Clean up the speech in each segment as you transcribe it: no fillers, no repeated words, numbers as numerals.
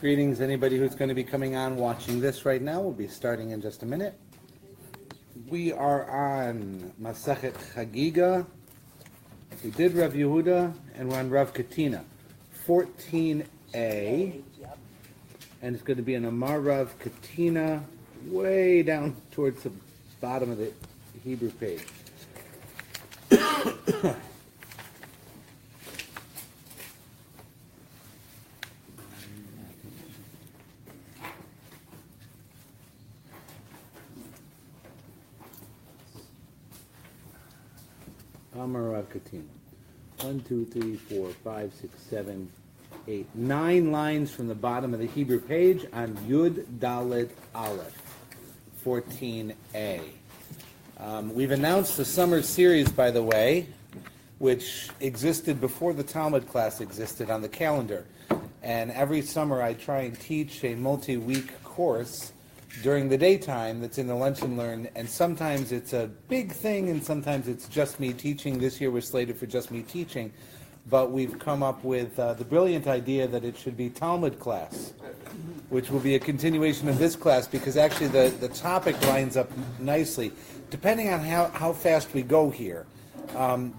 Greetings, anybody who's going to be coming on watching this right now. We'll be starting in just a minute. We are on Masechet Chagiga. We did Rav Yehuda, and we're on Rav Katina, 14a. And it's going to be an Amar Rav Katina, way down towards the bottom of the Hebrew page. Amar Rav Katina. 1, 2, 3, 4, 5, 6, 7, 8, 9 lines from the bottom of the Hebrew page on Yud Dalet Aleph, 14a. We've announced the summer series, by the way, which existed before the Talmud class existed on the calendar. And every summer I try and teach a multi-week course during the daytime that's in the Lunch and Learn, and sometimes it's a big thing and sometimes it's just me teaching. This year we're slated for just me teaching, but we've come up with the brilliant idea that it should be Talmud class, which will be a continuation of this class, because actually the topic lines up nicely, depending on how fast we go here,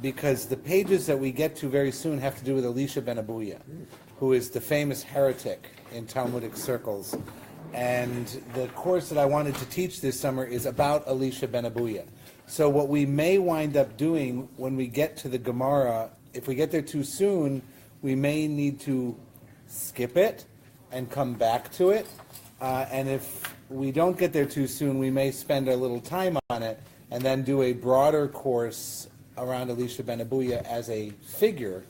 because the pages that we get to very soon have to do with Elisha ben Abuya, who is the famous heretic in Talmudic circles. And the course that I wanted to teach this summer is about Elisha ben Abuya. So what we may wind up doing when we get to the Gemara, if we get there too soon, we may need to skip it and come back to it. And if we don't get there too soon, we may spend a little time on it and then do a broader course around Elisha ben Abuya as a figure.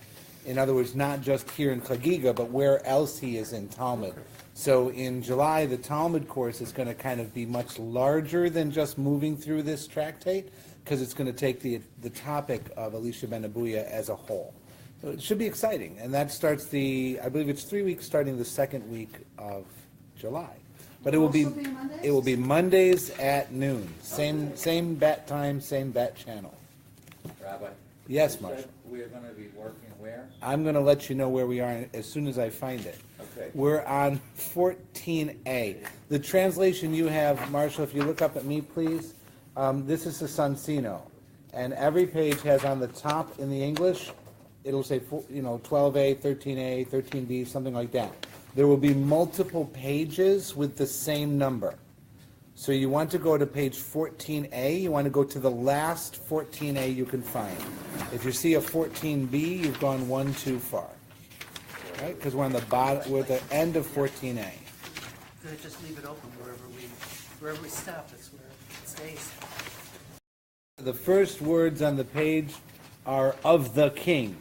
In other words, not just here in Chagiga, but where else he is in Talmud. So in July, the Talmud course is going to kind of be much larger than just moving through this tractate, because it's going to take the topic of Elisha ben Abuya as a whole. So it should be exciting. And that starts I believe it's 3 weeks starting the second week of July. But it will be Mondays at noon. Same bat time, same bat channel. Rabbi? Yes, Marshall. We're going to be working where? I'm going to let you know where we are as soon as I find it. Okay. We're on 14a. The translation you have, Marshall, if you look up at me, please. This is the Sansino. And every page has on the top in the English, it'll say 12a, 13a, 13b, something like that. There will be multiple pages with the same number. So you want to go to page 14a, you want to go to the last 14a you can find. If you see a 14b, you've gone one too far. Right? Because we're on the bottom, we're at the end of 14a. Could just leave it open wherever we stop, that's where it stays. The first words on the page are of the king.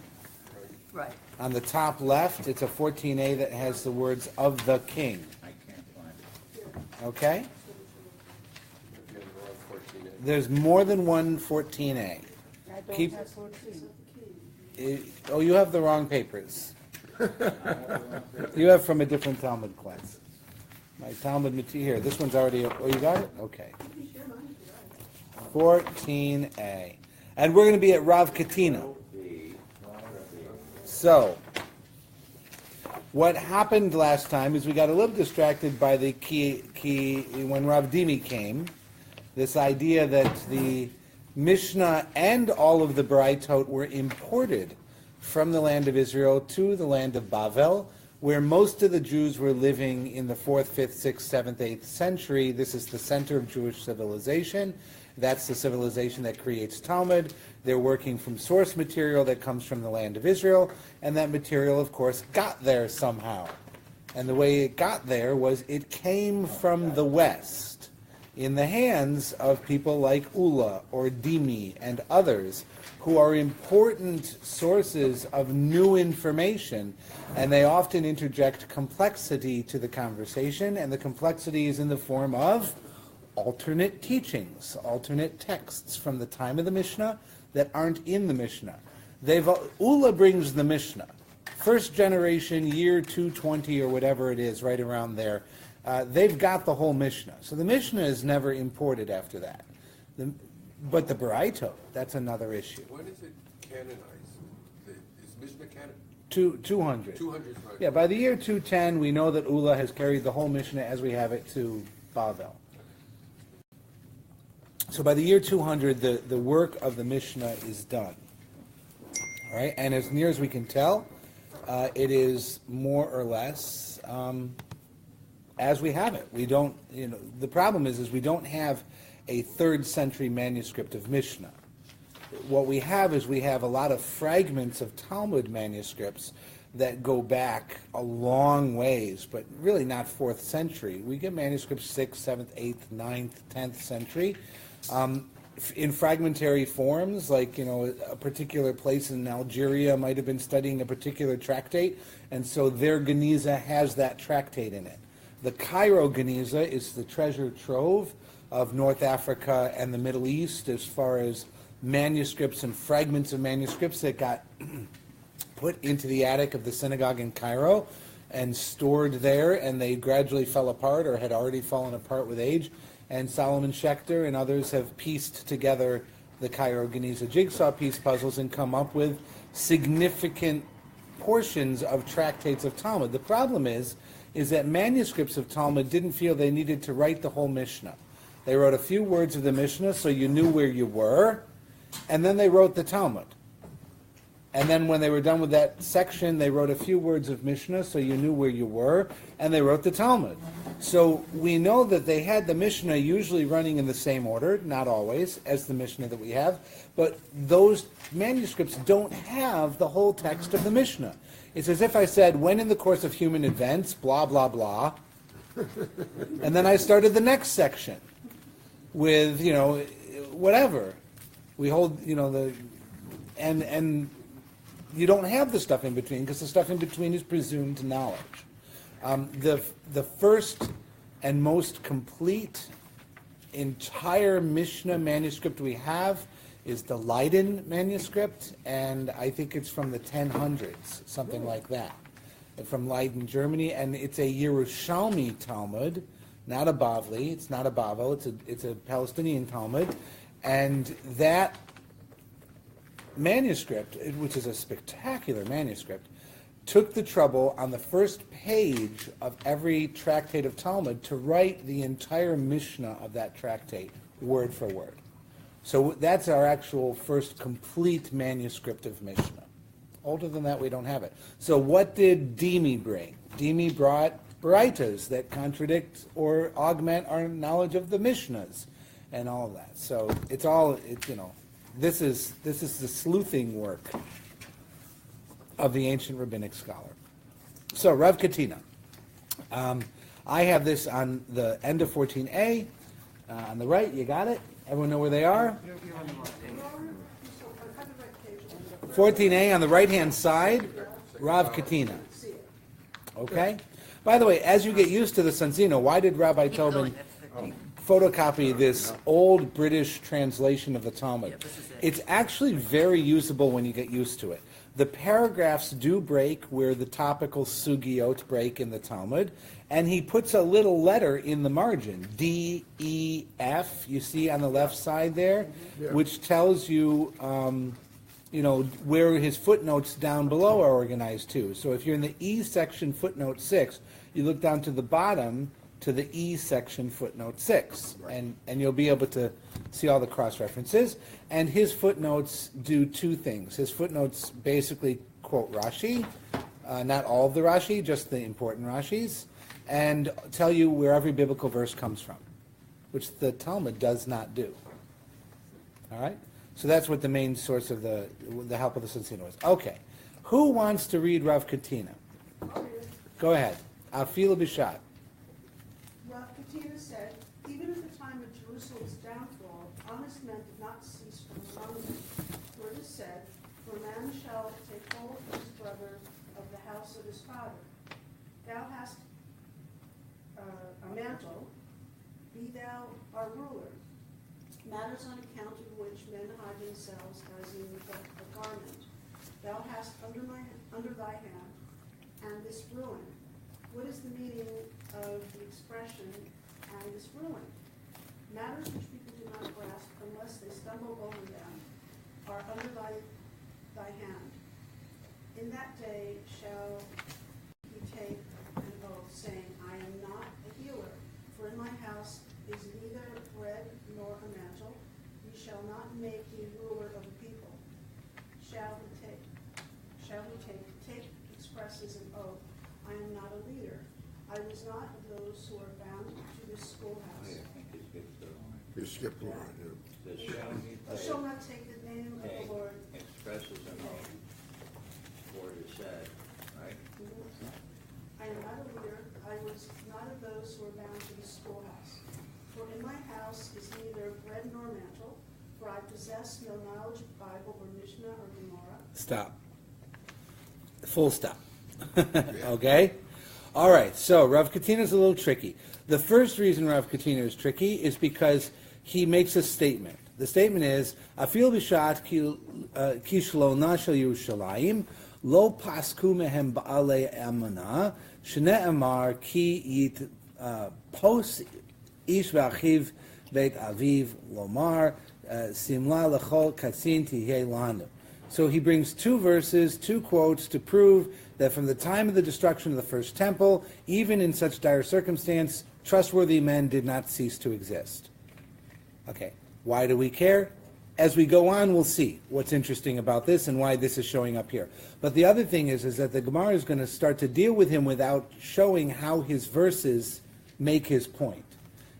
Right. On the top left, it's a 14a that has the words of the king. I can't find it. Okay? There's more than one 14a. I don't Keep- have 14. You have the wrong papers. You have from a different Talmud class. My Talmud material here. This one's already. Oh, you got it? Okay. 14a, and we're going to be at Rav Katina. So, what happened last time is we got a little distracted by the key when Rav Dimi came. This idea that the Mishnah and all of the Baraitot were imported from the land of Israel to the land of Bavel, where most of the Jews were living in the 4th, 5th, 6th, 7th, 8th century. This is the center of Jewish civilization. That's the civilization that creates Talmud. They're working from source material that comes from the land of Israel, and that material, of course, got there somehow. And the way it got there was it came from the West, in the hands of people like Ula or Dimi and others, who are important sources of new information, and they often interject complexity to the conversation, and the complexity is in the form of alternate teachings, alternate texts from the time of the Mishnah that aren't in the Mishnah. Ula brings the Mishnah. First generation, year 220 or whatever it is, right around there, they've got the whole Mishnah. So the Mishnah is never imported after that. But the Baraito, that's another issue. When is it canonized? the Mishnah canon? 200. 200, right. Yeah, by the year 210, we know that Ula has carried the whole Mishnah as we have it to Bavel. So by the year 200, the work of the Mishnah is done. All right, and as near as we can tell, it is more or less as we have it. We don't, the problem is we don't have a 3rd century manuscript of Mishnah. What we have is we have a lot of fragments of Talmud manuscripts that go back a long ways, but really not 4th century. We get manuscripts 6th, 7th, 8th, 9th, 10th century. In fragmentary forms, like, a particular place in Algeria might have been studying a particular tractate, and so their Geniza has that tractate in it. The Cairo Geniza is the treasure trove of North Africa and the Middle East as far as manuscripts and fragments of manuscripts that got put into the attic of the synagogue in Cairo and stored there, and they gradually fell apart or had already fallen apart with age. And Solomon Schechter and others have pieced together the Cairo Geniza jigsaw piece puzzles and come up with significant portions of tractates of Talmud. The problem is that manuscripts of Talmud didn't feel they needed to write the whole Mishnah. They wrote a few words of the Mishnah so you knew where you were, and then they wrote the Talmud. And then when they were done with that section, they wrote a few words of Mishnah so you knew where you were, and they wrote the Talmud. So we know that they had the Mishnah usually running in the same order, not always, as the Mishnah that we have, but those manuscripts don't have the whole text of the Mishnah. It's as if I said, when in the course of human events, blah, blah, blah, and then I started the next section with, whatever. We hold, and you don't have the stuff in between because the stuff in between is presumed knowledge. The first and most complete entire Mishnah manuscript we have is the Leiden manuscript, and I think it's from the 1000s, something like that, from Leiden, Germany, and it's a Yerushalmi Talmud, not a Bavli. It's not a Bavel. It's a Palestinian Talmud, and that manuscript, which is a spectacular manuscript, took the trouble on the first page of every tractate of Talmud to write the entire Mishnah of that tractate, word for word. So that's our actual first complete manuscript of Mishnah. Older than that, we don't have it. So what did Dimi bring? Dimi brought Baraitas that contradict or augment our knowledge of the Mishnahs and all of that. So it's all, this is the sleuthing work of the ancient rabbinic scholar. So Rav Katina. I have this on the end of 14a. On the right, you got it? Everyone know where they are? 14a on the right-hand side, Rav Katina. Okay? By the way, as you get used to the Sanzino, why did Rabbi Tobin photocopy this old British translation of the Talmud? It's actually very usable when you get used to it. The paragraphs do break where the topical sugiot break in the Talmud, and he puts a little letter in the margin, D, E, F, you see on the left side there, which tells you, where his footnotes down below are organized to. So if you're in the E section, footnote 6, you look down to the bottom to the E section, footnote 6, and you'll be able to see all the cross-references. And his footnotes do two things. His footnotes basically quote Rashi, not all of the Rashi, just the important Rashis, and tell you where every biblical verse comes from, which the Talmud does not do. All right? So that's what the main source of the help of the Sensino is. Okay. Who wants to read Rav Katina? Go ahead. Afila Bishat. Rav Katina said, even at the time of Jerusalem's downfall, honest men did not cease from among them. For it is said, for a man shall take hold of his brother of the house of his father. Thou hast a mantle, be thou our ruler. Matters on account of which men hide themselves as in a garment. Thou hast under thy hand, and this ruin. What is the meaning of the expression, and this ruin? Matters which people do not grasp unless they stumble over them are under thy hand. In that day shall he take an oath, saying, I am not a healer, for in my house is neither bread nor a mantle. You shall not make me ruler of the people. Shall he take, expresses an oath, I am not a leader. I was not of those who are bound to this I schoolhouse. think he skips the line. You skipped a line, yeah. Says, shall he You shall not take the name of take, the Lord. expresses an oath, word is said, right? I am not a leader. I was not of those who are bound to the schoolhouse. For in my house is neither bread nor mantle, for I possess no knowledge of Bible or Mishnah or Gemara. Stop. Full stop. Okay? All right, so Rav Katina is a little tricky. The first reason Rav Katina is tricky is because he makes a statement. The statement is, Afil b'shat ki shlona shel Yerushalayim, lo pasku mehem ba'alei amana, shne'emar ki yit pos ish v'achiv beit aviv lomar, simla lechol katsin tihei lanu. So he brings two verses, two quotes to prove that from the time of the destruction of the first temple, even in such dire circumstance, trustworthy men did not cease to exist. Okay, why do we care? As we go on, we'll see what's interesting about this and why this is showing up here. But the other thing is that the Gemara is going to start to deal with him without showing how his verses make his point.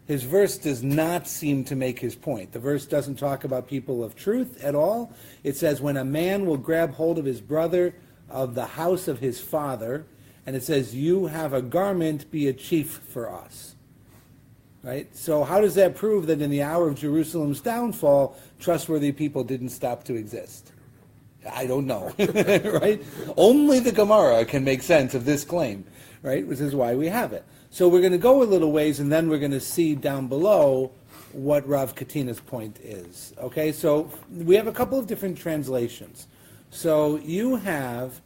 His verse does not seem to make his point. The verse doesn't talk about people of truth at all. It says, when a man will grab hold of his brother of the house of his father, and it says, you have a garment, be a chief for us. Right? So how does that prove that in the hour of Jerusalem's downfall, trustworthy people didn't stop to exist? I don't know. Right? Only the Gemara can make sense of this claim. Right? Which is why we have it. So we're going to go a little ways, and then we're going to see down below what Rav Katina's point is. Okay, so we have a couple of different translations. So you have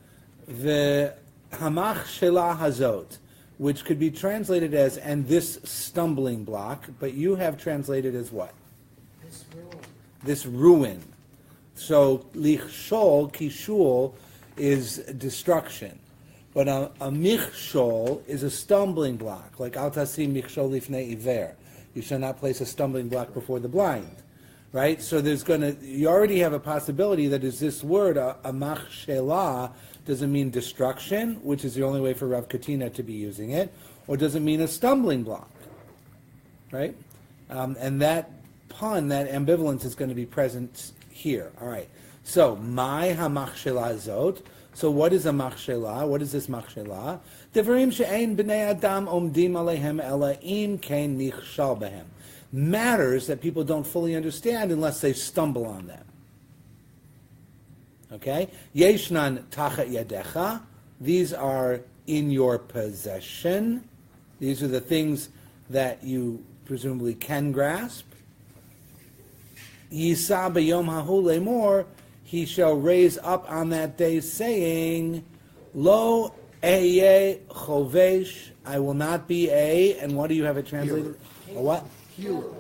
the Hamach Shelah Hazot, which could be translated as, and this stumbling block, but you have translated as what? This ruin. This ruin. So Lichshol, Kishul, is destruction. But a michshol is a stumbling block, like al tasim michshol lifnei iver. You shall not place a stumbling block before the blind, right? So you already have a possibility that is this word, a machshelah, does it mean destruction, which is the only way for Rav Katina to be using it, or does it mean a stumbling block, right? And that pun, that ambivalence is going to be present here. All right. So, my hamachshelah zot. So what is a machshelah? What is this machshelah? Devarim she'ein b'nei adam omdim aleihem ela im kein nichshal behem. Matters that people don't fully understand unless they stumble on them. Okay? Yeshnan tachat yadecha. These are in your possession. These are the things that you presumably can grasp. Yisa b'yom hahu lemor. He shall raise up on that day, saying, Lo eye chovesh, I will not be and what do you have it translated? Healer. A what? Healer.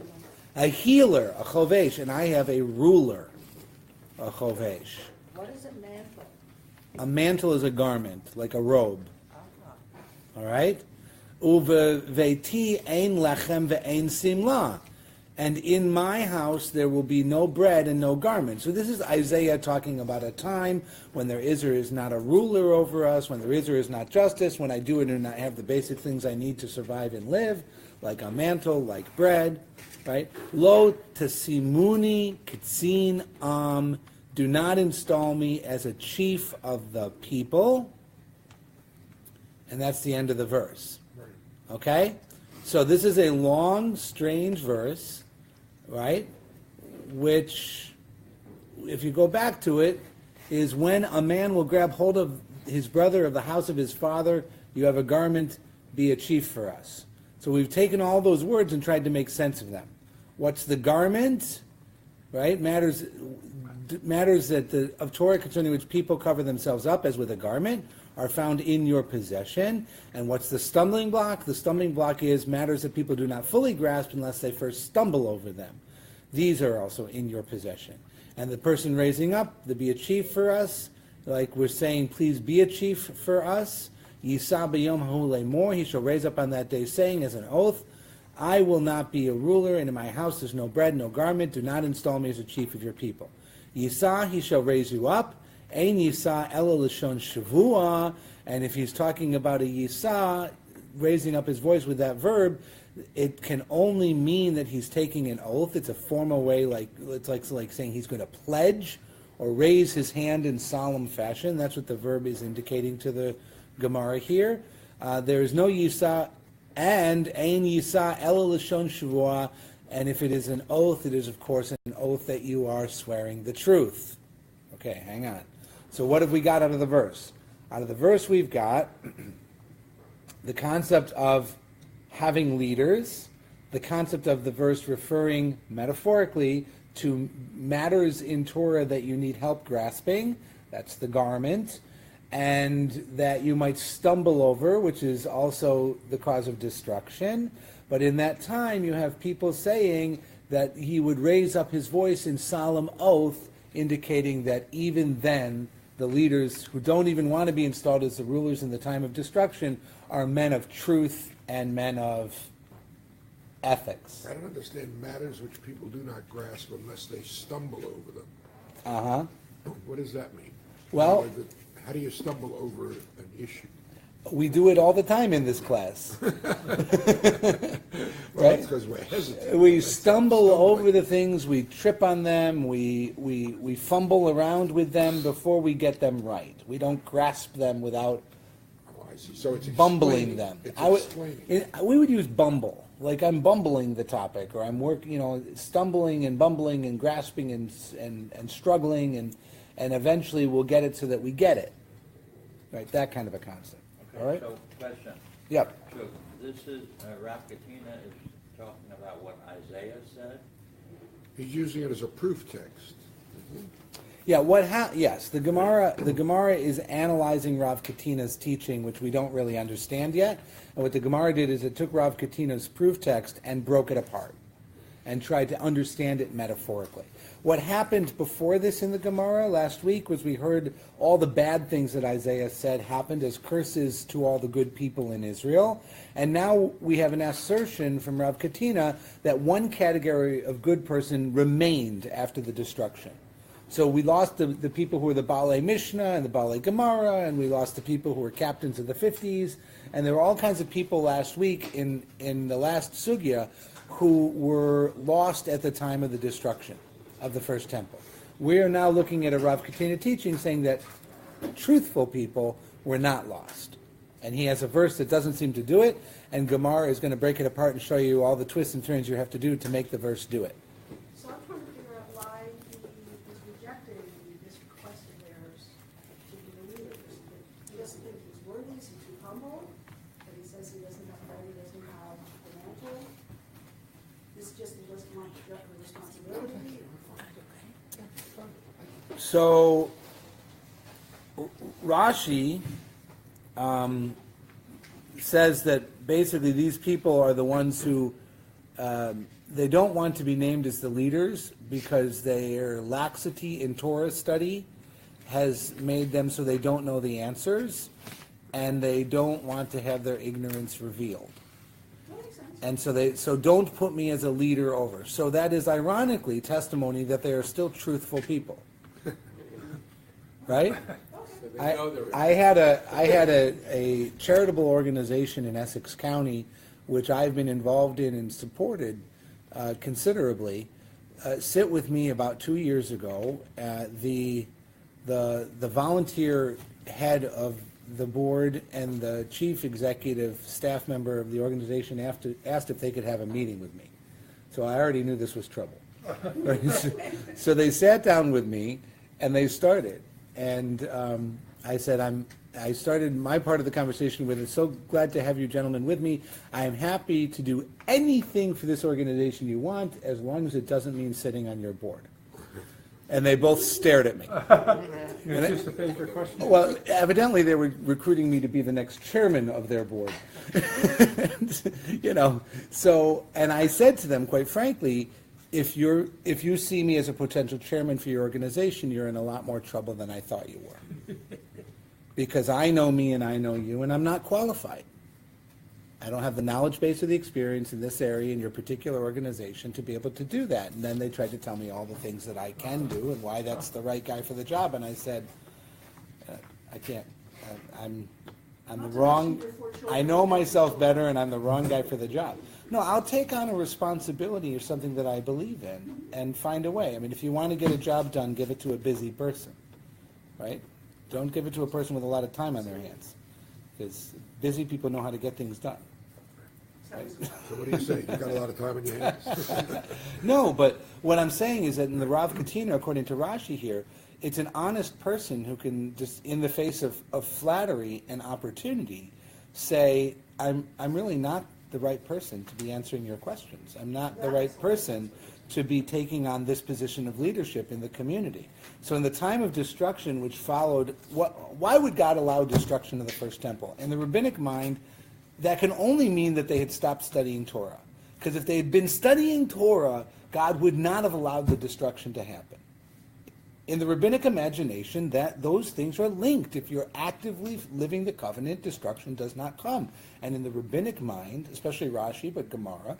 A healer, a chovesh, and I have a ruler, a chovesh. What is a mantle? A mantle is a garment, like a robe. Uh-huh. All right? Uve'veti ein lechem ve'ein simla. And in my house there will be no bread and no garment. So this is Isaiah talking about a time when there is or is not a ruler over us, when there is or is not justice, when I do and do not have the basic things I need to survive and live, like a mantle, like bread, right? Lo tasimuni kitzin am, do not install me as a chief of the people. And that's the end of the verse. Okay? So this is a long, strange verse, right? Which, if you go back to it, is when a man will grab hold of his brother of the house of his father, you have a garment, be a chief for us. So we've taken all those words and tried to make sense of them. What's the garment? Right? Matters that of Torah concerning which people cover themselves up as with a garment are found in your possession. And what's the stumbling block? The stumbling block is matters that people do not fully grasp unless they first stumble over them. These are also in your possession. And the person raising up to be a chief for us, like we're saying, please be a chief for us. Yisa b'yom ha'hu more, he shall raise up on that day, saying as an oath, I will not be a ruler, and in my house there's no bread, no garment. Do not install me as a chief of your people. Yisa, he shall raise you up. Ein Yisa ela l'shon shavua. And if he's talking about a Yisa, raising up his voice with that verb, it can only mean that he's taking an oath. It's a formal way, it's like saying he's going to pledge or raise his hand in solemn fashion. That's what the verb is indicating to the Gemara here. There is no Yisa, and Ein Yisa ela l'shon shavua. And if it is an oath, it is of course an oath that you are swearing the truth. Okay, hang on. So what have we got out of the verse? Out of the verse we've got the concept of having leaders, the concept of the verse referring metaphorically to matters in Torah that you need help grasping, that's the garment, and that you might stumble over, which is also the cause of destruction. But in that time you have people saying that he would raise up his voice in solemn oath, indicating that even then the leaders who don't even want to be installed as the rulers in the time of destruction are men of truth and men of ethics. I don't understand matters which people do not grasp unless they stumble over them. Uh-huh. What does that mean? Well, how do you stumble over an issue? we do it all the time in this class. Well, Right? that's because we're hesitant. We stumble over the things, we trip on them, we fumble around with them before we get them right. We don't grasp them without Oh, I see. So it's bumbling explaining. them. It's explaining. We would use bumble, like I'm bumbling the topic, or I'm stumbling and bumbling and grasping and struggling, and eventually we'll get it so that we get it. Right, that kind of a concept. Okay, All right? so question. Yep. So this is, Rav Katina is talking about what Isaiah said? He's using it as a proof text. Yeah, yes, the Gemara is analyzing Rav Katina's teaching, which we don't really understand yet. And what the Gemara did is it took Rav Katina's proof text and broke it apart and tried to understand it metaphorically. What happened before this in the Gemara last week was we heard all the bad things that Isaiah said happened as curses to all the good people in Israel. And now we have an assertion from Rav Katina that one category of good person remained after the destruction. So we lost the people who were the Baalei Mishnah and the Baalei Gemara, and we lost the people who were captains of the 50s, and there were all kinds of people last week in the last sugya who were lost at the time of the destruction of the first temple. We are now looking at a Rav Katina teaching saying that truthful people were not lost. And he has a verse that doesn't seem to do it, and Gemara is going to break it apart and show you all the twists and turns you have to do to make the verse do it. So I'm trying to figure out why he is rejecting this request of theirs to be the leader. He doesn't think he's worthy, is he too humble? But he says he doesn't have money, he doesn't have the mantle. This just he doesn't want the responsibility. So Rashi says that basically these people are the ones who they don't want to be named as the leaders because their laxity in Torah study has made them so they don't know the answers, and they don't want to have their ignorance revealed. And so don't put me as a leader over. So that is ironically testimony that they are still truthful people. Right? I had a charitable organization in Essex County, which I've been involved in and supported considerably, sit with me about 2 years ago. The volunteer head of the board and the chief executive staff member of the organization asked if they could have a meeting with me. So I already knew this was trouble. So they sat down with me and they started. And I said, I started my part of the conversation with, "It's so glad to have you gentlemen with me. I am happy to do anything for this organization you want, as long as it doesn't mean sitting on your board." And they both stared at me. You anticipate their question? Well, evidently they were recruiting me to be the next chairman of their board. And I said to them, quite frankly, if you see me as a potential chairman for your organization, you're in a lot more trouble than I thought you were. because I know me and I know you, and I'm not qualified. I don't have the knowledge base or the experience in this area in your particular organization to be able to do that. And then they tried to tell me all the things that I can do and why that's the right guy for the job. And I said, I can't. I'm the wrong. I know myself better, and I'm the wrong guy for the job. No, I'll take on a responsibility or something that I believe in and find a way. I mean, if you want to get a job done, give it to a busy person, right? Don't give it to a person with a lot of time on their hands, because busy people know how to get things done. Right? So what do you say? You got a lot of time on your hands? No, but what I'm saying is that in the Rav Katina, according to Rashi here, it's an honest person who can just, in the face of flattery and opportunity, say, I'm really not the right person to be answering your questions. I'm not the right person to be taking on this position of leadership in the community. So in the time of destruction which followed, why would God allow destruction of the first temple? In the rabbinic mind, that can only mean that they had stopped studying Torah. Because if they had been studying Torah, God would not have allowed the destruction to happen. In the rabbinic imagination, that those things are linked. If you're actively living the covenant, destruction does not come. And in the rabbinic mind, especially Rashi, but Gemara,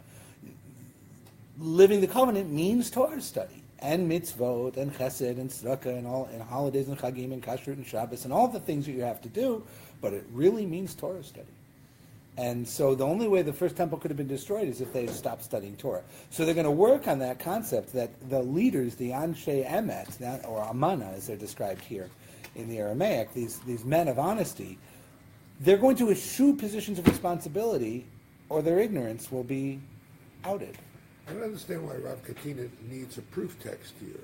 living the covenant means Torah study, and mitzvot, and chesed, and tzedakah, and holidays, and chagim, and kashrut, and Shabbos, and all the things that you have to do, but it really means Torah study. And so the only way the first temple could have been destroyed is if they had stopped studying Torah. So they're going to work on that concept that the leaders, the Anshe Emet, or Amana as they're described here in the Aramaic, these men of honesty, they're going to eschew positions of responsibility or their ignorance will be outed. I don't understand why Rav Katina needs a proof text here.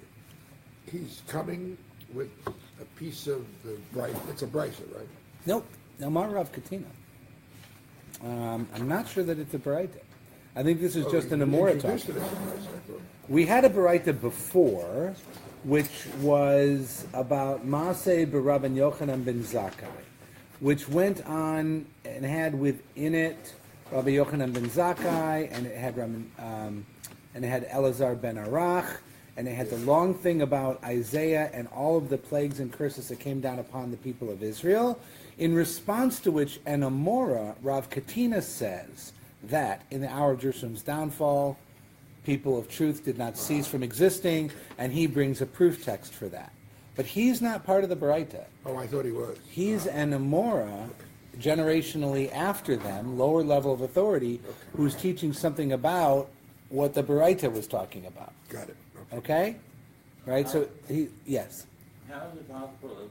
He's coming with a piece of the it's a brisa, right? Nope, Amar Rav Katina. I'm not sure that it's a Baraita. I think this is just an Amora talk. We had a Baraita before, which was about Maaseh B'Rabban Yochanan ben Zakkai, which went on and had within it Rabbi Yochanan ben Zakkai, and it had Elazar ben Arach, and it had the long thing about Isaiah and all of the plagues and curses that came down upon the people of Israel. In response to which, an Amora, Rav Katina says that in the hour of Jerusalem's downfall, people of truth did not cease from existing, and he brings a proof text for that. But he's not part of the Baraita. Oh, I thought he was. He's an Amora, generationally after them, lower level of authority, who's teaching something about what the Baraita was talking about. Got it. Okay? Right? So, yes. How is it possible that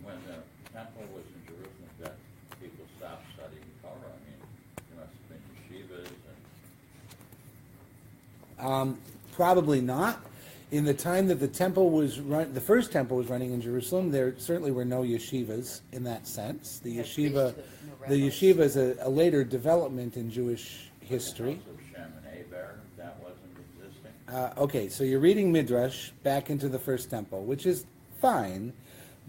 when the temple was in Jerusalem that people stopped studying Torah? I mean, there must have been yeshivas and... Probably not. In the time that the temple was the first temple was running in Jerusalem, there certainly were no yeshivas in that sense. The yeshiva is a later development in Jewish history. That wasn't existing. Okay, so you're reading Midrash back into the first temple, which is fine,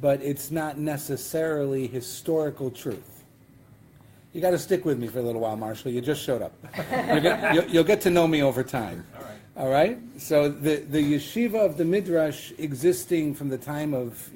but it's not necessarily historical truth. You got to stick with me for a little while, Marshall. You just showed up. You'll get to know me over time. All right. So the yeshiva of the Midrash existing from the time of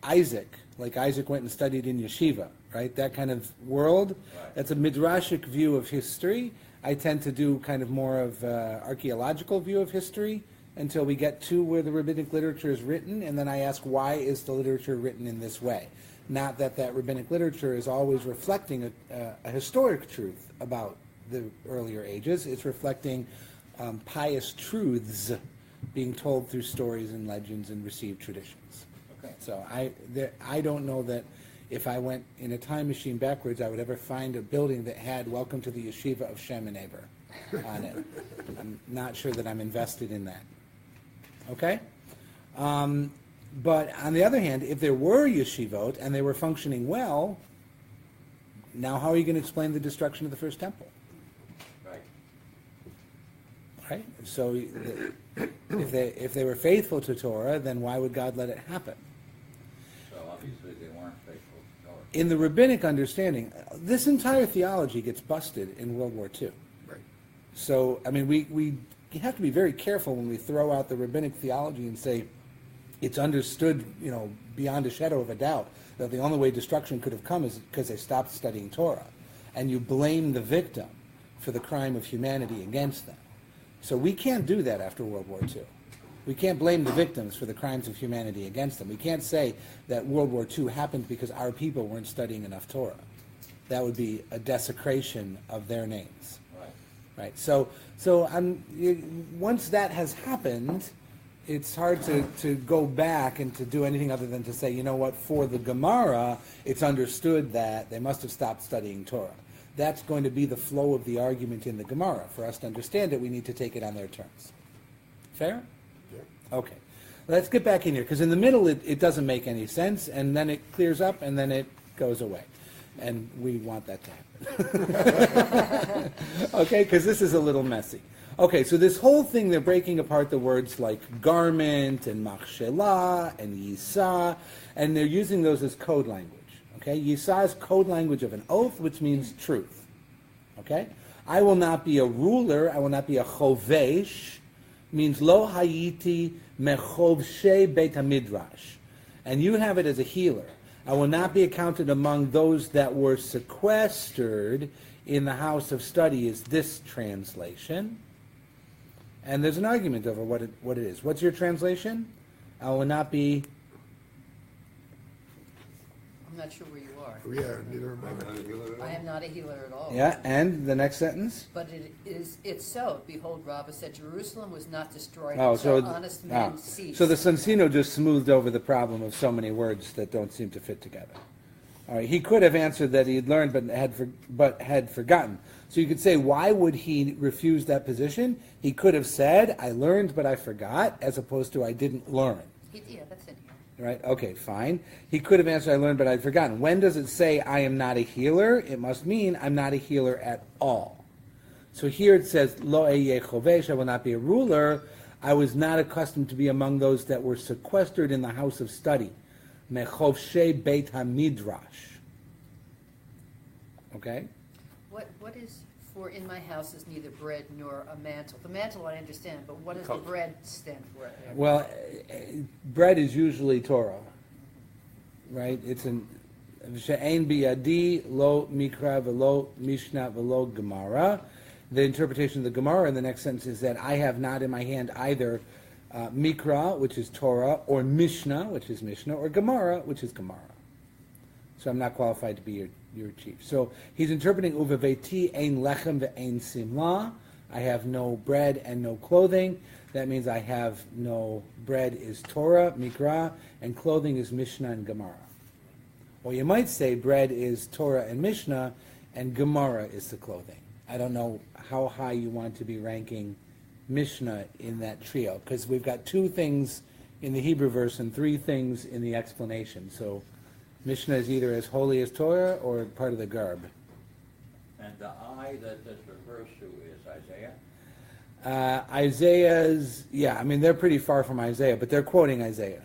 Isaac, like Isaac went and studied in yeshiva, right? That kind of world. Right. That's a midrashic view of history. I tend to do kind of more of archaeological view of history until we get to where the rabbinic literature is written, and then I ask, why is the literature written in this way? Not that rabbinic literature is always reflecting a historic truth about the earlier ages. It's reflecting pious truths being told through stories and legends and received traditions. Okay. So I don't know that if I went in a time machine backwards, I would ever find a building that had "Welcome to the Yeshiva of Shem and Eber" on it. I'm not sure that I'm invested in that. Okay? But on the other hand, if there were yeshivot and they were functioning well, now how are you going to explain the destruction of the first temple? Right. Right? So if they were faithful to Torah, then why would God let it happen? So obviously they weren't faithful to Torah. In the rabbinic understanding, this entire theology gets busted in World War II. Right. So, I mean, we have to be very careful when we throw out the rabbinic theology and say, it's understood, beyond a shadow of a doubt that the only way destruction could have come is because they stopped studying Torah. And you blame the victim for the crime of humanity against them. So we can't do that after World War II. We can't blame the victims for the crimes of humanity against them. We can't say that World War II happened because our people weren't studying enough Torah. That would be a desecration of their names. Right. So once that has happened, it's hard to go back and to do anything other than to say, you know what, for the Gemara, it's understood that they must have stopped studying Torah. That's going to be the flow of the argument in the Gemara. For us to understand it, we need to take it on their terms. Fair? Yeah. Okay. Let's get back in here, because in the middle it doesn't make any sense, and then it clears up, and then it goes away. And we want that to happen. Okay, because this is a little messy. Okay, so this whole thing, they're breaking apart the words like garment and machshelah and yisa, and they're using those as code language. Okay, yisa is code language of an oath, which means truth. Okay, I will not be a ruler, I will not be a chovesh, means lo hayiti mechovshe beit hamidrash. And you have it as a healer. I will not be accounted among those that were sequestered in the house of study, is this translation. And there's an argument over what it is. What's your translation? I will not be... I'm not sure where you are. Yeah, neither am I. I am not a healer at all. Yeah, and the next sentence? But it's so. Behold, Rabbah said, Jerusalem was not destroyed Oh, until so honest men ceased. So the Sonsino just smoothed over the problem of so many words that don't seem to fit together. All right, he could have answered that he had learned but had forgotten. So you could say, why would he refuse that position? He could have said, I learned but I forgot, as opposed to I didn't learn. Yeah, that's it. Right? Okay, fine. He could have answered, I learned but I'd forgotten. When does it say I am not a healer? It must mean I'm not a healer at all. So here it says, Lo ehyeh chovesh, I will not be a ruler. I was not accustomed to be among those that were sequestered in the house of study. Mechovshe beit hamidrash. Okay? What is for in my house is neither bread nor a mantle? The mantle I understand, but what does the bread stand for? Well, bread is usually Torah, right? It's an she'ein biyadi lo mikra velo mishnah velo gemara. The interpretation of the Gemara in the next sentence is that I have not in my hand either mikra, which is Torah, or mishnah, which is Mishnah, or Gemara, which is Gemara. So I'm not qualified to be your chief. So he's interpreting uveveti ein lechem ve'ein simla. I have no bread and no clothing. That means I have no bread is Torah, Mikra, and clothing is Mishnah and Gemara. Or you might say bread is Torah and Mishnah, and Gemara is the clothing. I don't know how high you want to be ranking Mishnah in that trio, because we've got 2 things in the Hebrew verse and 3 things in the explanation. So Mishnah is either as holy as Torah or part of the garb. And the I that this refers to is Isaiah? Isaiah's, yeah, I mean, they're pretty far from Isaiah, but they're quoting Isaiah.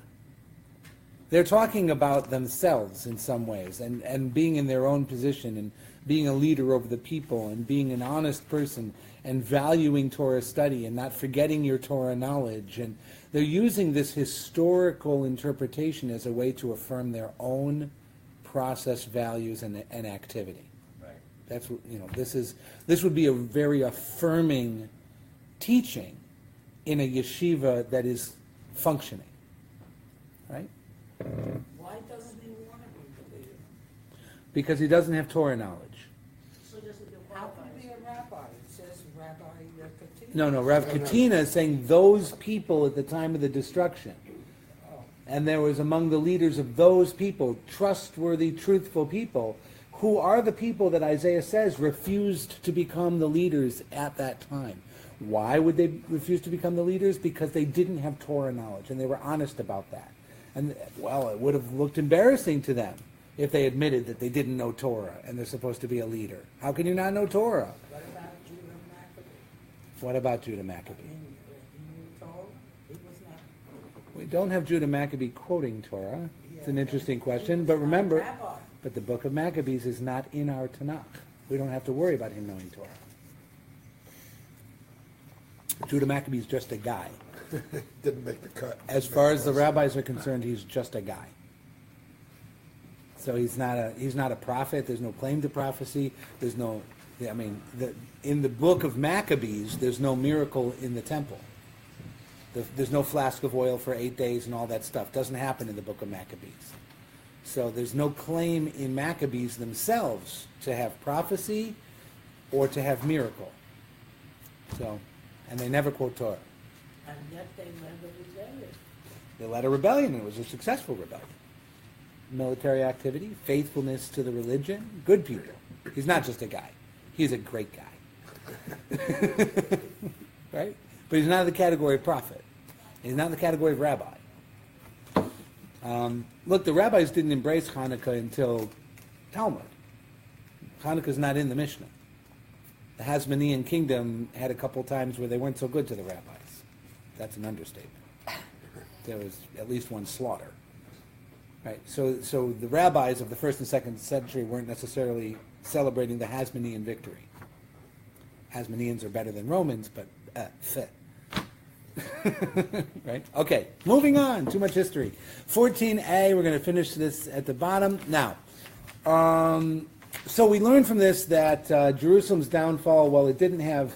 They're talking about themselves in some ways, and being in their own position, and being a leader over the people, and being an honest person, and valuing Torah study, and not forgetting your Torah knowledge. And they're using this historical interpretation as a way to affirm their own process, values, and activity. Right. That's what, this would be a very affirming teaching in a yeshiva that is functioning, right? Why doesn't he want to be the leader? Because he doesn't have Torah knowledge. So he doesn't do How can he be a rabbi? It says Rabbi Katina. No, Rav Katina is saying those people at the time of the destruction. And there was among the leaders of those people, trustworthy, truthful people, who are the people that Isaiah says refused to become the leaders at that time. Why would they refuse to become the leaders? Because they didn't have Torah knowledge, and they were honest about that. And, well, it would have looked embarrassing to them if they admitted that they didn't know Torah and they're supposed to be a leader. How can you not know Torah? What about Judah Maccabee? What about Judah Maccabee? You told he was not. We don't have Judah Maccabee quoting Torah. It's an interesting question, but remember, Rabbi. but the book of Maccabees is not in our Tanakh. We don't have to worry about him knowing Torah. Judah Maccabee is just a guy. Didn't make the cut. As far as the rabbis are concerned, he's just a guy. So he's not a prophet. There's no claim to prophecy. There's no, in the book of Maccabees, there's no miracle in the temple. There's no flask of oil for 8 days and all that stuff. Doesn't happen in the book of Maccabees. So there's no claim in Maccabees themselves to have prophecy or to have miracle. So, and they never quote Torah. And yet they led a rebellion. They led a rebellion. It was a successful rebellion. Military activity, faithfulness to the religion, good people. He's not just a guy. He's a great guy. Right? But he's not in the category of prophet. He's not in the category of rabbi. Look, the rabbis didn't embrace Hanukkah until Talmud. Hanukkah's not in the Mishnah. The Hasmonean kingdom had a couple times where they weren't so good to the rabbis. That's an understatement. There was at least one slaughter. Right? So the rabbis of the 1st and 2nd century weren't necessarily celebrating the Hasmonean victory. Hasmoneans are better than Romans, but fit. Right? Okay, moving on. Too much history. 14a, we're going to finish this at the bottom. Now, so we learned from this that Jerusalem's downfall, while it didn't have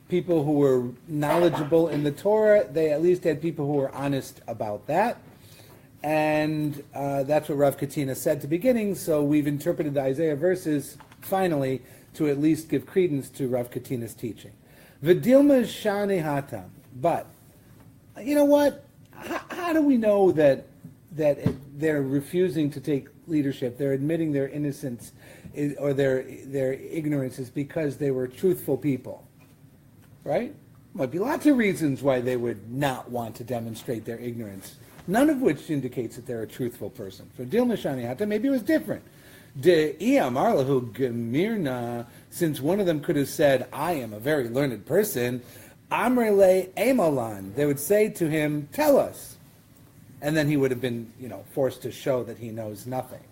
people who were knowledgeable in the Torah, they at least had people who were honest about that. And that's what Rav Katina said to beginning, so we've interpreted the Isaiah verses, finally, to at least give credence to Rav Katina's teaching. V'dilma shani hatam. But, you know what? How do we know that they're refusing to take leadership? They're admitting their innocence or their ignorance is because they were truthful people, right? Might be lots of reasons why they would not want to demonstrate their ignorance, none of which indicates that they're a truthful person. For Dilma Shani Hata, maybe it was different. De Iyamar lahu gemirna, since one of them could have said, I am a very learned person, Amrele Emolan, they would say to him, tell us. And then he would have been, forced to show that he knows nothing.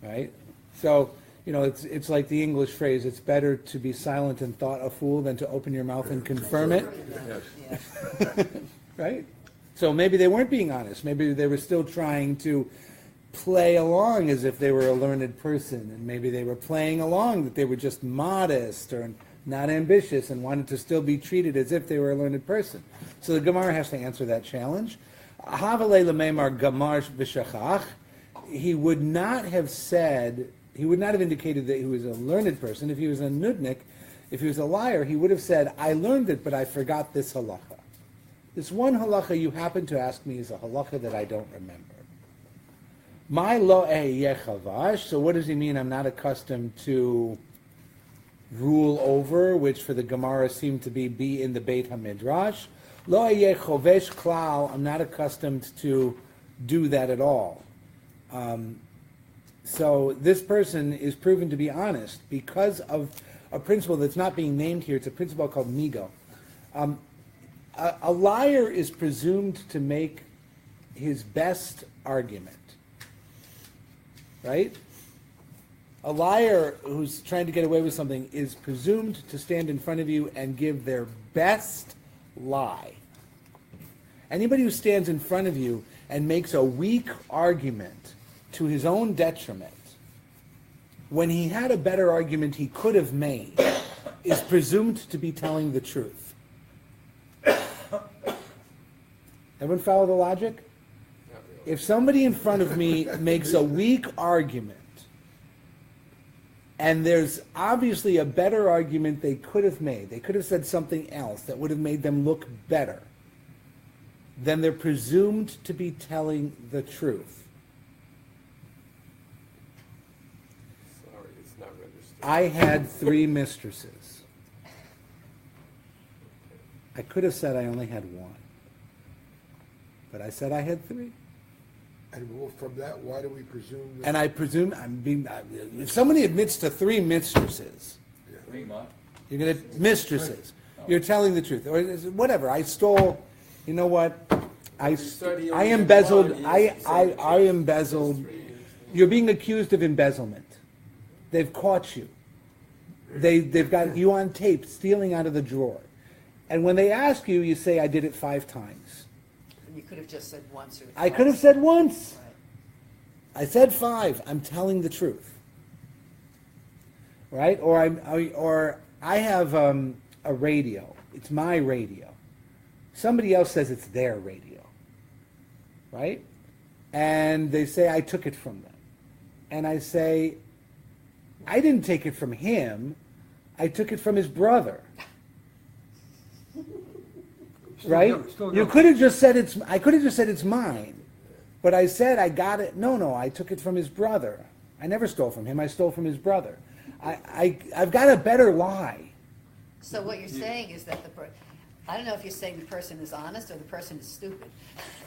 Right? So, it's like the English phrase, it's better to be silent and thought a fool than to open your mouth and confirm it. Yes. Right? So maybe they weren't being honest. Maybe they were still trying to play along as if they were a learned person. And maybe they were playing along that they were just modest or not ambitious and wanted to still be treated as if they were a learned person. So the Gemara has to answer that challenge. Havalei lememar gamar v'shachach. He would not have indicated that he was a learned person. If he was a nudnik, if he was a liar, he would have said, I learned it, but I forgot this halacha. This one halacha you happen to ask me is a halacha that I don't remember. My lo yechavash. So what does he mean? I'm not accustomed to rule over, which for the Gemara seemed to be in the Beit HaMidrash. Lo yechovesh klal. I'm not accustomed to do that at all. So this person is proven to be honest because of a principle that's not being named here. It's a principle called migo. A liar is presumed to make his best argument, right? A liar who's trying to get away with something is presumed to stand in front of you and give their best lie. Anybody who stands in front of you and makes a weak argument to his own detriment, when he had a better argument he could have made, is presumed to be telling the truth. Everyone follow the logic? If somebody in front of me makes a weak argument, and there's obviously a better argument they could have made, they could have said something else that would have made them look better, then they're presumed to be telling the truth. Sorry, it's not registered. I had 3 mistresses. I could have said I only had 1. But I said I had 3. And from that, why do we presume that? And I presume, if somebody admits to 3 mistresses, you're going to, mistresses, you're telling the truth. Or whatever, I stole, you know what, I embezzled, I embezzled. You're being accused of embezzlement. They've caught you. They've got you on tape stealing out of the drawer. And when they ask you, you say, I did it 5 times. And you could have just said once or I twice. could have said once. Right. I said 5. I'm telling the truth. Right? Or I have a radio. It's my radio. Somebody else says it's their radio. Right? And they say, I took it from them. And I say, I didn't take it from him. I took it from his brother. Right? You could have just said I could have just said it's mine. But I said I got it. No, I took it from his brother. I never stole from him. I stole from his brother. I've got a better lie. So what you're saying is that I don't know if you're saying the person is honest or the person is stupid.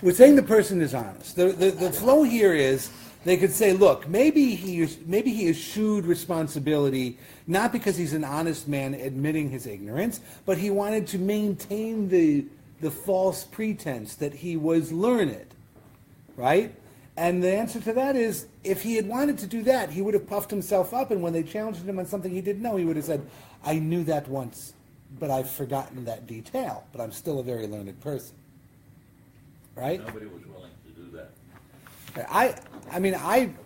We're saying the person is honest. The flow here is they could say, look, maybe he eschewed responsibility, not because he's an honest man admitting his ignorance, but he wanted to maintain the false pretense that he was learned, right? And the answer to that is, if he had wanted to do that, he would have puffed himself up, and when they challenged him on something he didn't know, he would have said, I knew that once, but I've forgotten that detail, but I'm still a very learned person. Right? Nobody was willing to do that. I mean,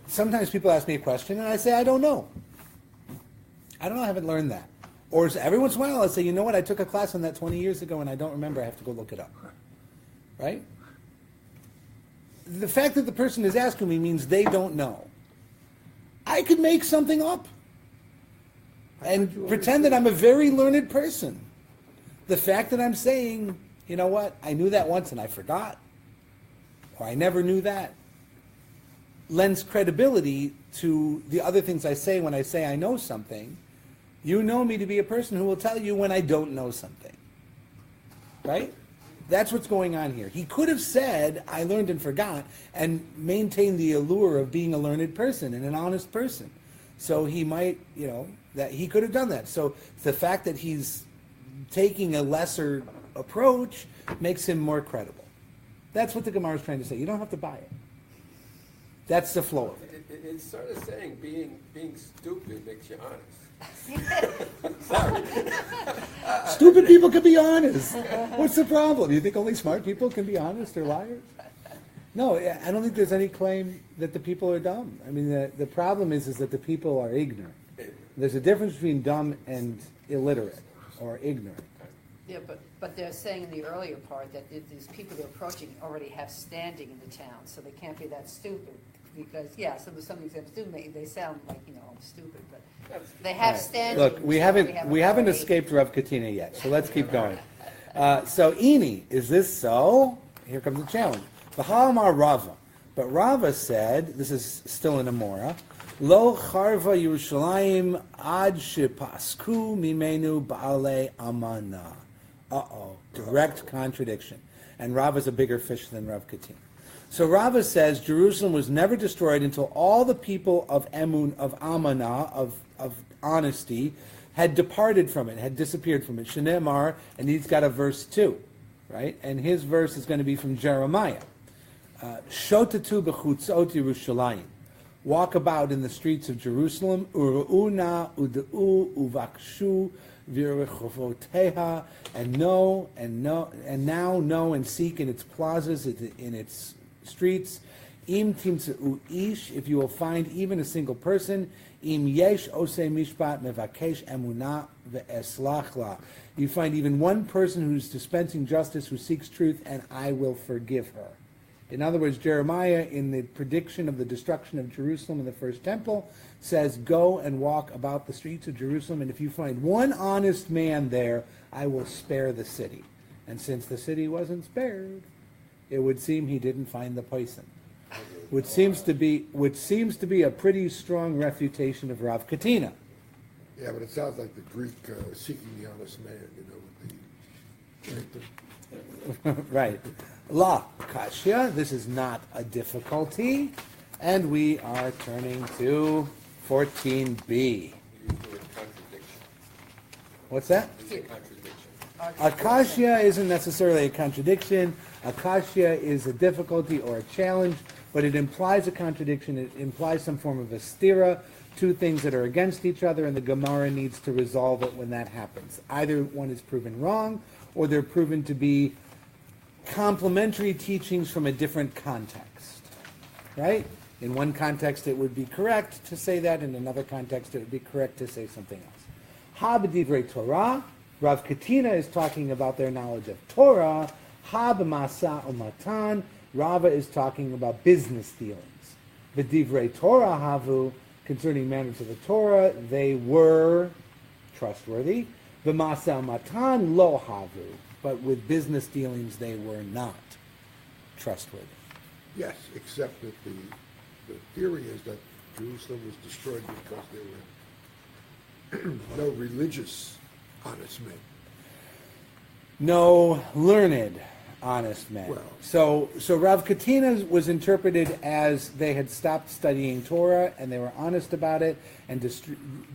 sometimes people ask me a question, and I say, I don't know. I don't know, I haven't learned that. Or every once in a while, I say, you know what, I took a class on that 20 years ago, and I don't remember, I have to go look it up. Right? The fact that the person is asking me means they don't know. I could make something up and pretend that I'm a very learned person. The fact that I'm saying, you know what, I knew that once and I forgot, or I never knew that, lends credibility to the other things I say when I say I know something. You know me to be a person who will tell you when I don't know something. Right? That's what's going on here. He could have said, I learned and forgot, and maintained the allure of being a learned person and an honest person. So he might, that he could have done that. So the fact that he's taking a lesser approach makes him more credible. That's what the Gemara is trying to say. You don't have to buy it. That's the flow of it. It's sort of saying being stupid makes you honest. Stupid people can be honest. What's the problem? You think only smart people can be honest or liars? No, I don't think there's any claim that the people are dumb. I mean, the problem is that the people are ignorant. There's a difference between dumb and illiterate or ignorant. Yeah, but they're saying in the earlier part that these people they're approaching already have standing in the town, so they can't be that stupid. Because, some of these examples they sound like, stupid, but they have standing. Look, we haven't escaped Rav Katina yet, so let's keep going. So, Ini, is this so? Here comes the challenge. V'ha'amar Rava. But Rava said, this is still in Amora, Lo charva Yerushalayim ad shepasku mimenu ba'alei amana. Direct contradiction. And Rava's a bigger fish than Rav Katina. So Rava says Jerusalem was never destroyed until all the people of Emun, of Amanah, of honesty, had departed from it, had disappeared from it. Shenemar, and he's got a verse 2, right? And his verse is going to be from Jeremiah. Shotatu b'chutzot Yerushalayim. Walk about in the streets of Jerusalem. Uru'una ud'u uvakshu v'rechovoteha. And now know and seek in its plazas, in its streets. Im timtzeu ish, if you will find even a single person. Im yesh osei mishpat mevakesh emunah ve'eslach la. You find even one person who's dispensing justice, who seeks truth, and I will forgive her. In other words, Jeremiah, in the prediction of the destruction of Jerusalem in the first temple, says, go and walk about the streets of Jerusalem, and if you find one honest man there, I will spare the city. And since the city wasn't spared, it would seem he didn't find the poison. Which seems to be a pretty strong refutation of Rav Katina. Yeah, but it sounds like the Greek seeking the honest man, with the Right. La Kashya, this is not a difficulty. And we are turning to 14b. What's that? Akashya isn't necessarily a contradiction. Akashya is a difficulty or a challenge, but it implies a contradiction. It implies some form of a stira, two things that are against each other, and the Gemara needs to resolve it when that happens. Either one is proven wrong, or they're proven to be complementary teachings from a different context, right? In one context, it would be correct to say that. In another context, it would be correct to say something else. Ha b'divrei Torah, Rav Katina is talking about their knowledge of Torah. Ha b'masa umatan, Rava is talking about business dealings. B'divrei Torah havu, concerning matters of the Torah, they were trustworthy. B'masa umatan lo havu, but with business dealings, they were not trustworthy. Yes, except that the theory is that Jerusalem was destroyed because there were no religious honest men. No learned honest men. Well. So Rav Katina was interpreted as they had stopped studying Torah and they were honest about it, and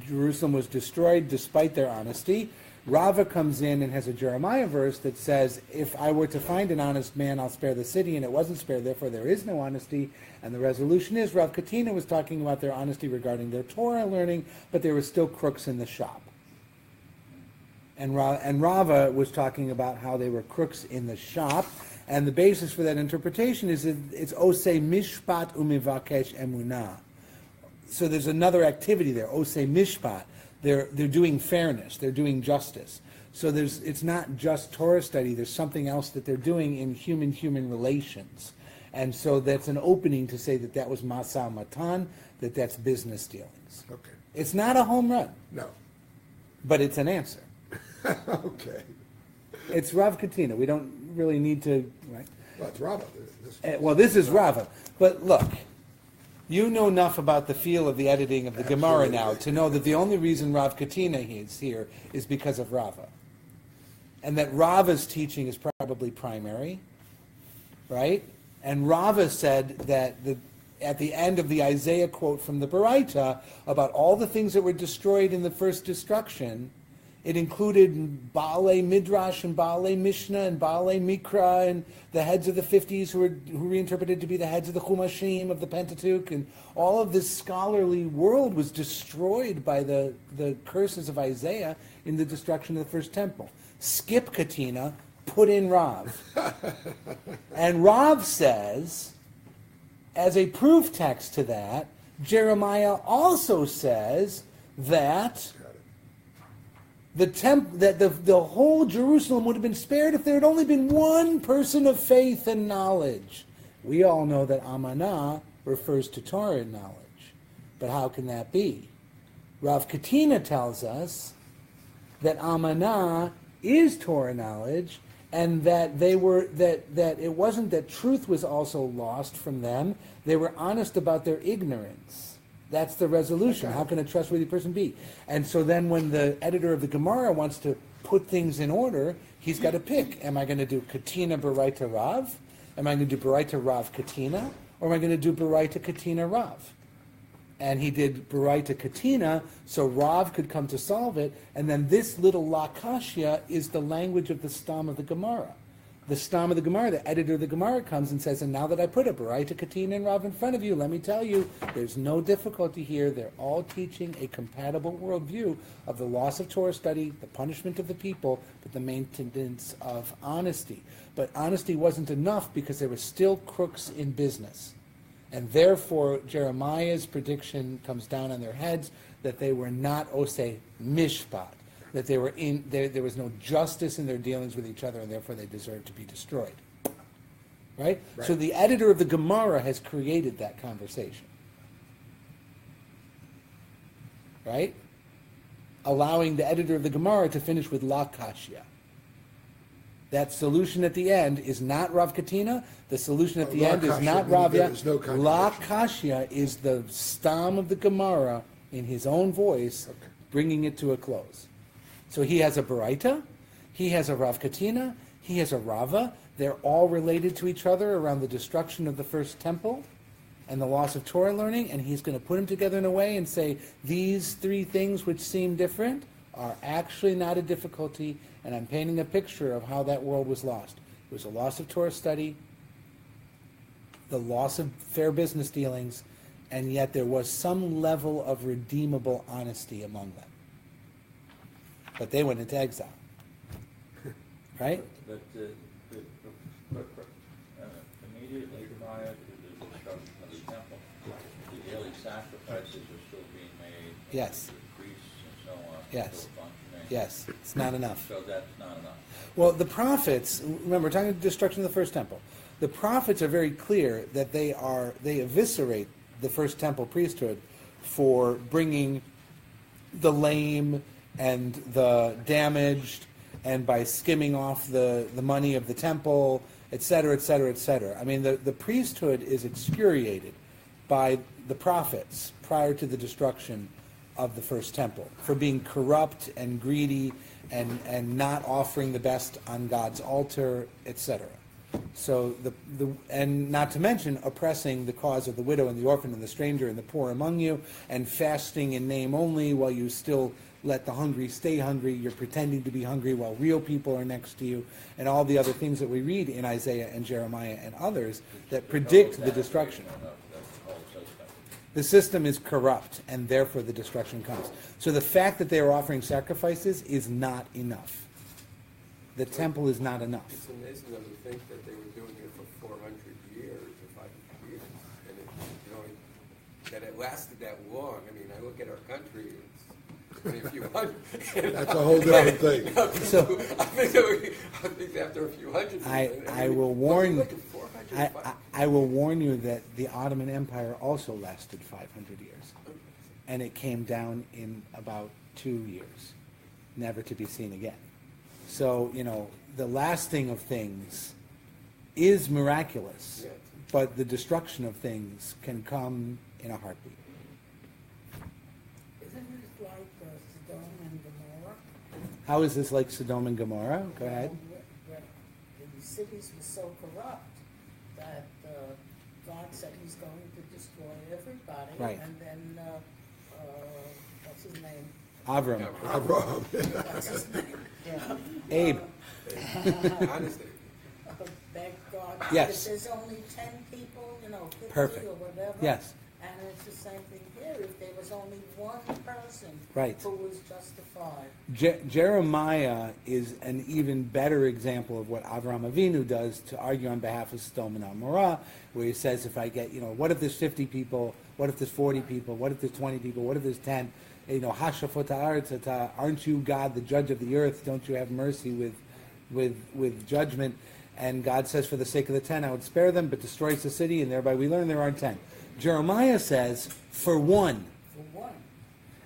Jerusalem was destroyed despite their honesty. Rava comes in and has a Jeremiah verse that says, if I were to find an honest man, I'll spare the city, and it wasn't spared, therefore there is no honesty. And the resolution is, Rav Katina was talking about their honesty regarding their Torah learning, but there were still crooks in the shop. And Rava was talking about how they were crooks in the shop, and the basis for that interpretation is that it's osei mishpat umivakesh emunah. So there's another activity there, osei mishpat. They're doing fairness, they're doing justice. So it's not just Torah study, there's something else that they're doing in human relations. And so that's an opening to say that was Masa Matan, that's business dealings. Okay. It's not a home run, No. but it's an answer. Okay. It's Rav Katina. We don't really need to, right? Well, it's Rava. This is Rava. But look, you know enough about the feel of the editing of the Gemara now to know that the only reason Rav Katina is here is because of Rava. And that Rava's teaching is probably primary, right? And Rava said that at the end of the Isaiah quote from the Baraita about all the things that were destroyed in the first destruction, it included Baalei Midrash and Baalei Mishnah and Baalei Mikra and the heads of the 50s who reinterpreted to be the heads of the Chumashim of the Pentateuch, and all of this scholarly world was destroyed by the curses of Isaiah in the destruction of the first temple. Skip Katina, put in Rav. And Rav says, as a proof text to that, Jeremiah also says that the whole Jerusalem would have been spared if there had only been one person of faith and knowledge. We all know that Amanah refers to Torah knowledge. But how can that be? Rav Katina tells us that Amanah is Torah knowledge, and that that it wasn't that truth was also lost from them. They were honest about their ignorance. That's the resolution. How can a trustworthy person be? And so then when the editor of the Gemara wants to put things in order, he's got to pick. Am I going to do Katina Baraita Rav? Am I going to do Baraita Rav Katina? Or am I going to do Baraita Katina Rav? And he did Baraita Katina so Rav could come to solve it. And then this little Lakashya is the language of the Stam of the Gemara. The Stam of the Gemara, the editor of the Gemara comes and says, and now that I put a Baraita Katina and Rav in front of you, let me tell you, there's no difficulty here. They're all teaching a compatible worldview of the loss of Torah study, the punishment of the people, but the maintenance of honesty. But honesty wasn't enough because there were still crooks in business. And therefore, Jeremiah's prediction comes down on their heads that they were not osei mishpat, that they were there was no justice in their dealings with each other, and therefore they deserved to be destroyed. Right? So the editor of the Gemara has created that conversation. Right? Allowing the editor of the Gemara to finish with La Kashya. That solution at the end is not Rav Katina. The solution at the La end is Kashya, not meaning there Ravya. is no La contradiction. Kashya is the stam of the Gemara in his own voice, Okay. bringing it to a close. So he has a Baraita, he has a Rav Katina, he has a Rava. They're all related to each other around the destruction of the first temple and the loss of Torah learning, and he's going to put them together in a way and say, these three things which seem different are actually not a difficulty, and I'm painting a picture of how that world was lost. It was a loss of Torah study, the loss of fair business dealings, and yet there was some level of redeemable honesty among them. But they went into exile. right? But immediately prior to the destruction of the temple, the daily sacrifices are still being made. Yes. The priests and so on. Yes. Still functioning. Yes, it's not enough. So that's not enough. Well, the prophets, remember, we're talking about the destruction of the first temple. The prophets are very clear that they eviscerate the first temple priesthood for bringing the lame and the damaged, and by skimming off the money of the temple, et cetera, et cetera, et cetera. I mean, the priesthood is excoriated by the prophets prior to the destruction of the first temple for being corrupt and greedy and not offering the best on God's altar, etc. So and not to mention oppressing the cause of the widow and the orphan and the stranger and the poor among you, and fasting in name only while you still let the hungry stay hungry. You're pretending to be hungry while real people are next to you, and all the other things that we read in Isaiah and Jeremiah and others that predict the destruction. The system is corrupt, and therefore the destruction comes. So the fact that they are offering sacrifices is not enough. The temple is not enough. It's amazing them to think that they were doing it for 400 years or 500 years, and that it lasted that long. I mean, I look at our country, it's only a few hundred. That's a whole different thing. So I think after a few hundred. I will warn look at 400, I will warn you that the Ottoman Empire also lasted 500 years, and it came down in about 2 years, never to be seen again. So, the lasting of things is miraculous, Yeah. but the destruction of things can come in a heartbeat. Isn't it like Sodom and Gomorrah? How is this like Sodom and Gomorrah? Go ahead. Where the cities were so corrupt that God said he's going to destroy everybody. Right. And then, what's his name? Avram. Abraham. What's his name? Yeah. Abe. Honestly. Thank God. Yes. If there's only 10 people, 50 Perfect. or whatever. Yes. And it's the same thing here. If there was only one person Right. who was justified. Jeremiah is an even better example of what Avraham Avinu does to argue on behalf of Sodom and Gomorrah, where he says, if I get, what if there's 50 people, what if there's 40 people, what if there's 20 people, what if there's 10? Hashafot ha'aretz, aren't you God, the judge of the earth? Don't you have mercy with judgment? And God says, for the sake of the 10, I would spare them, but destroys the city, and thereby we learn there aren't 10. Jeremiah says, for one. For one.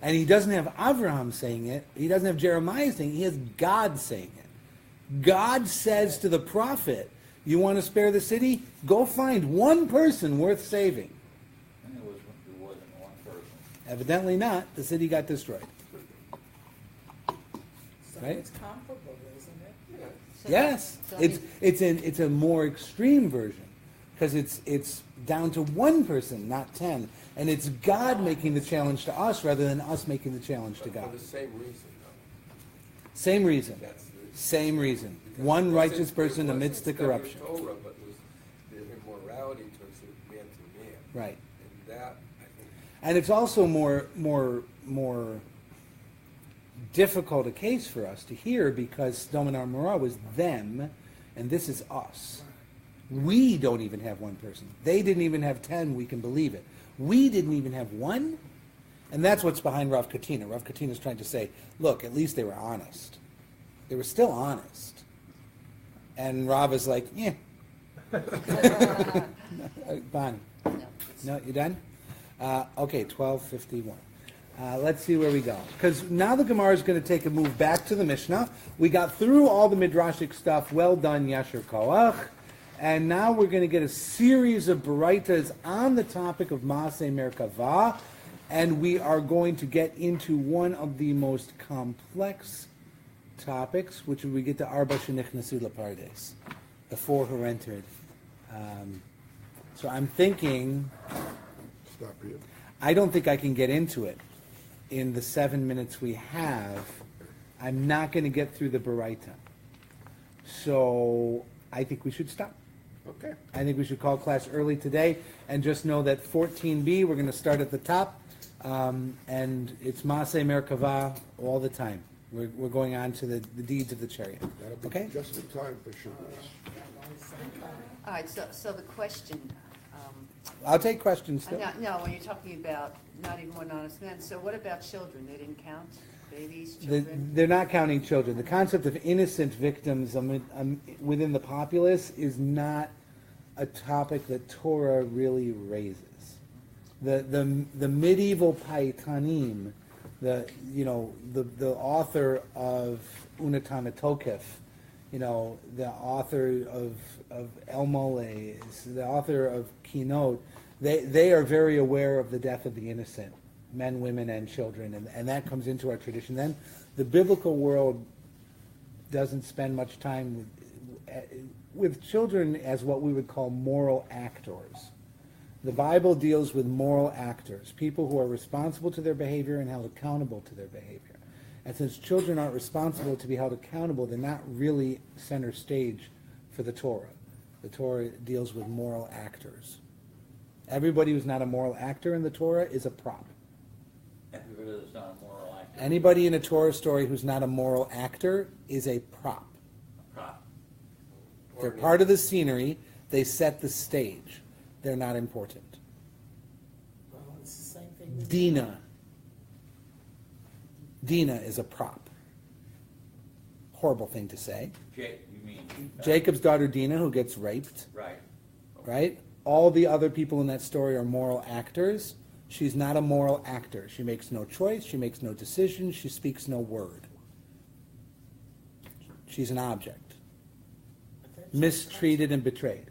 And he doesn't have Avraham saying it. He doesn't have Jeremiah saying it. He has God saying it. God says to the prophet, you want to spare the city? Go find one person worth saving. And it wasn't one person. Evidently not. The city got destroyed. So Right? it's comparable, isn't it? Yeah. So Yes. that- so It's a more extreme version. Because it's down to one person, not 10. And it's God making the challenge to us rather than us making the challenge to But God. for the same reason, though. Same reason. That's the. Same reason. Because One it righteous wasn't- person it wasn't amidst the stuff in corruption. Torah, but it was the immorality towards the man to man. Right. And that, I think, And it's also more difficult a case for us to hear because Sodom and Gomorrah was them, and this is us. We don't even have one person. They didn't even have 10, we can believe it. We didn't even have one, and that's what's behind Rav Katina. Rav Katina is trying to say, look, at least they were honest. They were still honest. And Rav is like, yeah. Bonnie. No, you done? Okay, 12:51. Let's see where we go. Because now the Gemara is going to take a move back to the Mishnah. We got through all the Midrashic stuff. Well done, Yasher Koach. And now we're going to get a series of Baraitas on the topic of Maaseh Merkavah. And we are going to get into one of the most complex topics, which we get to Arba Shenichnasu Lapardes, the 4 who entered. So I'm thinking, Stop here. I don't think I can get into it in the 7 minutes we have. I'm not going to get through the Baraita. So I think we should stop. Okay. I think we should call class early today and just know that 14b, we're going to start at the top, and it's Maaseh Merkavah all the time. We're going on to the deeds of the chariot. That'll be Okay? just in time for Shabbos. All right, so the question, I'll take questions still. no, when you're talking about not even one honest man, so what about children? They didn't count? Babies, The- children? They're not counting children. The concept of innocent victims within the populace is not a topic that Torah really raises. The medieval Paitanim, the author of Unatan Tokef, the author of El Mole, the author of Kinot, they are very aware of the death of the innocent, men, women, and children, and that comes into our tradition. Then the biblical world doesn't spend much time with children as what we would call moral actors. The Bible deals with moral actors, people who are responsible to their behavior and held accountable to their behavior. And since children aren't responsible to be held accountable, they're not really center stage for the Torah. The Torah deals with moral actors. Everybody who's not a moral actor in the Torah is a prop. Everybody that's not a moral actor. Anybody in a Torah story who's not a moral actor is a prop. Prop. They're part of the scenery. They set the stage. They're not important. Well, it's the same thing with. Dinah is a prop. Horrible thing to say. You mean? Jacob's daughter Dinah, who gets raped, Right. right? All the other people in that story are moral actors. She's not a moral actor. She makes no choice. She makes no decision. She speaks no word. She's an object. But then she Mistreated and betrayed.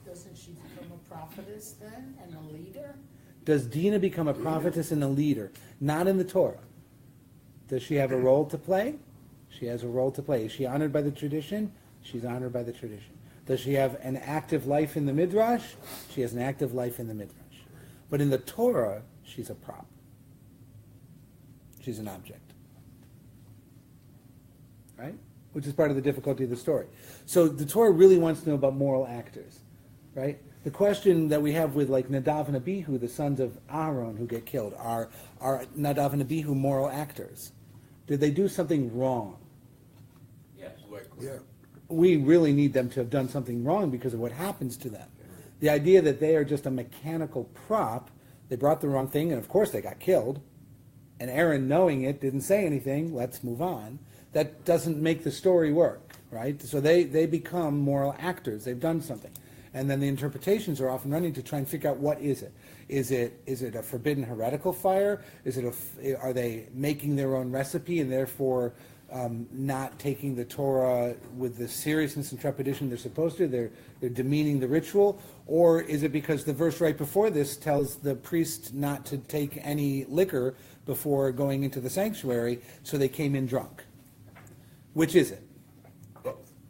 Doesn't she become a prophetess then and a leader? Does Dinah become a prophetess and a leader? Not in the Torah. Does she have a role to play? She has a role to play. Is she honored by the tradition? She's honored by the tradition. Does she have an active life in the Midrash? She has an active life in the Midrash. But in the Torah, she's a prop. She's an object. Right? Which is part of the difficulty of the story. So the Torah really wants to know about moral actors. Right? The question that we have with like Nadav and Abihu, the sons of Aaron who get killed, are Nadav and Abihu moral actors? Did they do something wrong? Yes. Yeah. We really need them to have done something wrong because of what happens to them. The idea that they are just a mechanical prop, they brought the wrong thing, and of course they got killed, and Aaron, knowing it, didn't say anything, let's move on, that doesn't make the story work, right? So they become moral actors, they've done something. And then the interpretations are often running to try and figure out what is it. Is it a forbidden heretical fire? Are they making their own recipe and therefore not taking the Torah with the seriousness and trepidation they're supposed to? They're demeaning the ritual? Or is it because the verse right before this tells the priest not to take any liquor before going into the sanctuary, so they came in drunk? Which is it?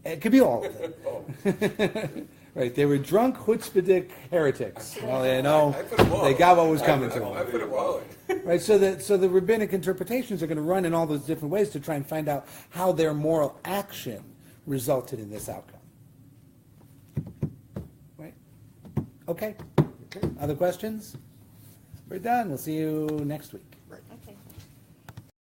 It could be all of it. Right, they were drunk, chutzpahdik heretics. Well, they got what was coming to them. I put them all in. Right, so the rabbinic interpretations are going to run in all those different ways to try and find out how their moral action resulted in this outcome. Right? Okay. Other questions? We're done. We'll see you next week.